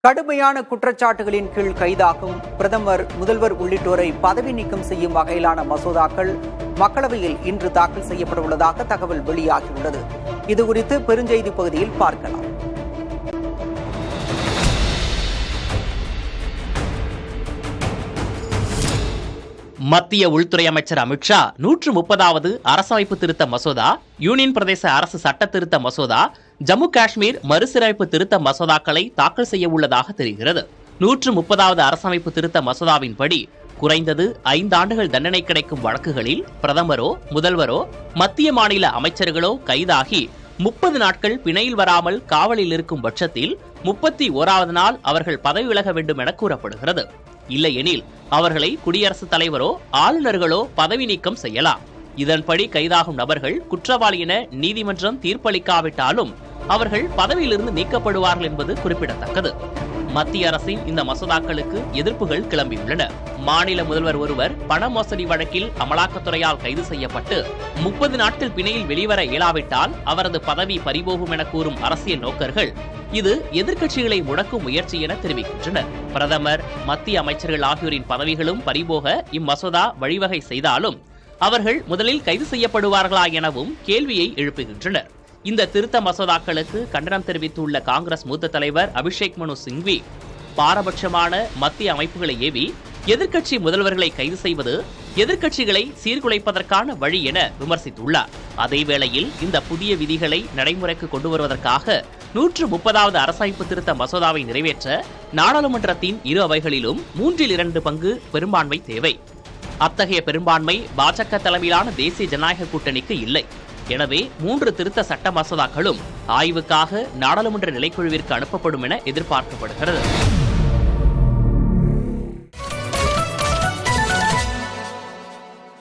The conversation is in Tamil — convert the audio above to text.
கடுமையான குற்றச்சாட்டுகளின் கீழ் கைதாகும் பிரதமர், முதல்வர் உள்ளிட்டோரை பதவி நீக்கம் செய்யும் வகையிலான மசோதாக்கள் மக்களவையில் இன்று தாக்கல் செய்யப்பட உள்ளதாக தகவல் வெளியாகியுள்ளது. இதுகுறித்து பெருஞ்செய்தி பகுதியில் பார்க்கலாம். மத்திய உள்துறை அமைச்சர் அமித்ஷா 130வது அரசமைப்பு திருத்த மசோதா, யூனியன் பிரதேச அரசு சட்ட திருத்த மசோதா, ஜம்மு காஷ்மீர் மறுசீரமைப்பு திருத்த மசோதாக்களை தாக்கல் செய்ய உள்ளதாக தெரிகிறது. 130வது அரசமைப்பு திருத்த மசோதாவின்படி குறைந்தது 5 ஆண்டுகள் தண்டனை கிடைக்கும் வழக்குகளில் பிரதமரோ, முதல்வரோ, மத்திய மாநில அமைச்சர்களோ கைதாகி 30 நாட்கள் பிணையில் வராமல் காவலில் இருக்கும் பட்சத்தில் 31வது நாள் அவர்கள் பதவி விலக வேண்டும் என கூறப்படுகிறது. இல்லையெனில் அவர்களை குடியரசுத் தலைவரோ ஆளுநர்களோ பதவி நீக்கம் செய்யலாம். இதன்படி கைதாகும் நபர்கள் குற்றவாளி என நீதிமன்றம் தீர்ப்பளிக்காவிட்டாலும் அவர்கள் பதவியிலிருந்து நீக்கப்படுவார்கள் என்பது குறிப்பிடத்தக்கது. மத்திய அரசின் இந்த மசோதாக்களுக்கு எதிர்ப்புகள் கிளம்பியுள்ளன. மாநில முதல்வர் ஒருவர் பண மோசடி வழக்கில் அமலாக்கத்துறையால் கைது செய்யப்பட்டு 30 நாட்கள் பிணையில் வெளிவர இயலாவிட்டால் அவரது பதவி பறிபோகும் என கூறும் அரசியல் நோக்கர்கள் இது எதிர்க்கட்சிகளை முடக்கும் முயற்சி என தெரிவிக்கின்றனர். பிரதமர், மத்திய அமைச்சர்கள் ஆகியோரின் பதவிகளும் பறிபோக இம்மசோதா வழிவகை செய்தாலும் அவர்கள் முதலில் கைது செய்யப்படுவார்களா எனவும் கேள்வியை எழுப்புகின்றனர். இந்த திருத்த மசோதாக்களுக்கு கண்டனம் தெரிவித்துள்ள காங்கிரஸ் மூத்த தலைவர் அபிஷேக் மனு சிங்வி, பாரபட்சமான மத்திய அமைப்புகளை ஏவி எதிர்க்கட்சி முதல்வர்களை கைது செய்வது எதிர்க்கட்சிகளை சீர்குலைப்பதற்கான வழி என விமர்சித்துள்ளார். அதேவேளையில் இந்த புதிய விதிகளை நடைமுறைக்கு கொண்டு வருவதற்காக 130வது அரசமைப்பு திருத்த மசோதாவை நிறைவேற்ற நாடாளுமன்றத்தின் இரு அவைகளிலும் 3/2 பங்கு பெரும்பான்மை தேவை. அத்தகைய பெரும்பான்மை பாஜக தலைமையிலான தேசிய ஜனநாயக கூட்டணிக்கு இல்லை. எனவே 3 திருத்த சட்ட மசோதாக்களும் ஆய்வுக்காக நாடாளுமன்ற நிலைக்குழுவிற்கு அனுப்பப்படும் என எதிர்பார்க்கப்படுகிறது.